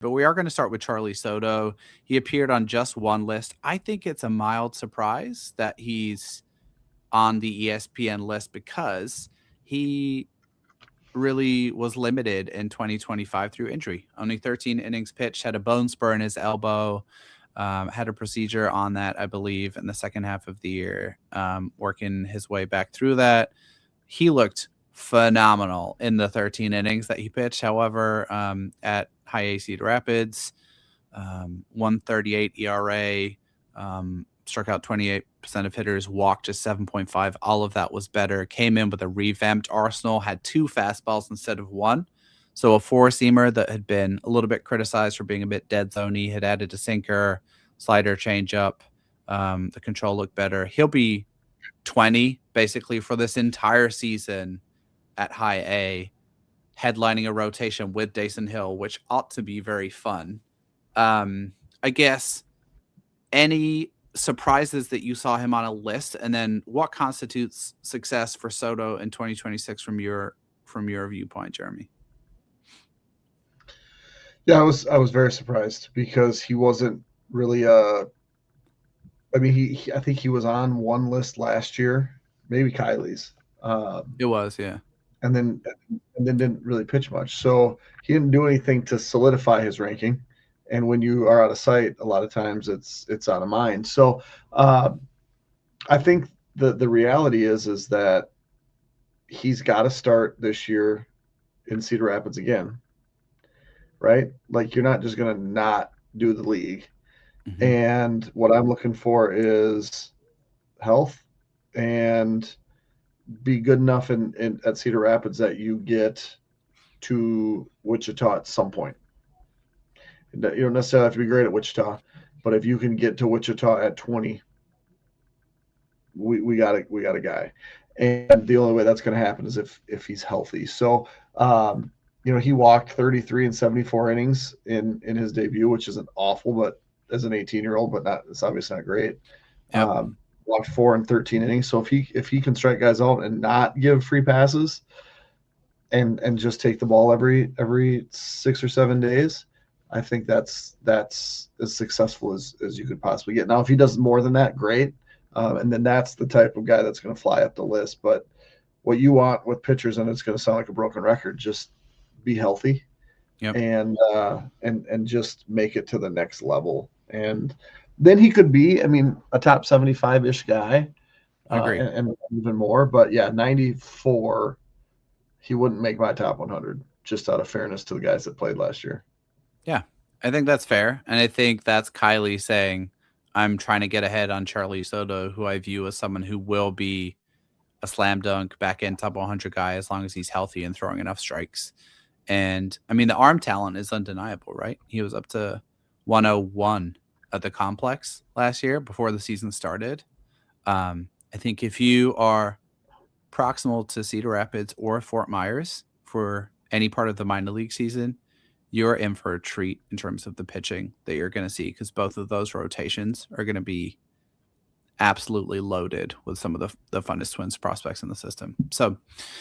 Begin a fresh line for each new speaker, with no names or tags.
But we are going to start with Charlee Soto. He appeared on just one list. I think it's a mild surprise that he's on the ESPN list because he really was limited in 2025 through injury. Only 13 innings pitched, had a bone spur in his elbow, had a procedure on that, I believe, in the second half of the year, working his way back through that. He looked phenomenal in the 13 innings that he pitched. However, at High A Cedar Rapids, 138 ERA, struck out 28% of hitters, walked just 7.5. All of that was better. Came in with a revamped arsenal, had 2 fastballs instead of 1. So a four-seamer that had been a little bit criticized for being a bit dead zone-y, had added a sinker, slider, changeup. The control looked better. He'll be 20 basically for this entire season at High A, headlining a rotation with Dason Hill, which ought to be very fun. I guess any surprises that you saw him on a list, and then what constitutes success for Soto in 2026 from your viewpoint, Jeremy?
Yeah, I was very surprised because he wasn't really I mean, I think he was on one list last year, maybe Kylie's,
It was, yeah.
and then didn't really pitch much. So he didn't do anything to solidify his ranking. And when you are out of sight, a lot of times it's out of mind. So I think the reality is that he's got to start this year in Cedar Rapids again, right? Like you're not just going to not do the league.
Mm-hmm.
And what I'm looking for is health and be good enough at Cedar Rapids that you get to Wichita at some point. You don't necessarily have to be great at Wichita, but if you can get to Wichita at 20, we got a guy. And the only way that's going to happen is if he's healthy. So he walked 33 and 74 innings in his debut, which isn't awful, but as an 18-year-old, but it's obviously not great.
Yep.
Walked 4 and 13 innings. So if he can strike guys out and not give free passes and just take the ball every 6 or 7 days, I think that's as successful as you could possibly get. Now, if he does more than that, great. And then that's the type of guy that's going to fly up the list. But what you want with pitchers, and it's going to sound like a broken record, just be healthy.
Yep.
And just make it to the next level. And then he could be, I mean, a top 75-ish guy, and even more. But yeah, 94, he wouldn't make my top 100, just out of fairness to the guys that played last year.
Yeah, I think that's fair. And I think that's Kylie saying, I'm trying to get ahead on Charlee Soto, who I view as someone who will be a slam dunk back end top 100 guy as long as he's healthy and throwing enough strikes. And I mean, the arm talent is undeniable, right? He was up to 101 at the complex last year before the season started. I think if you are proximal to Cedar Rapids or Fort Myers for any part of the minor league season, you're in for a treat in terms of the pitching that you're going to see, because both of those rotations are going to be absolutely loaded with some of the funnest Twins prospects in the system. So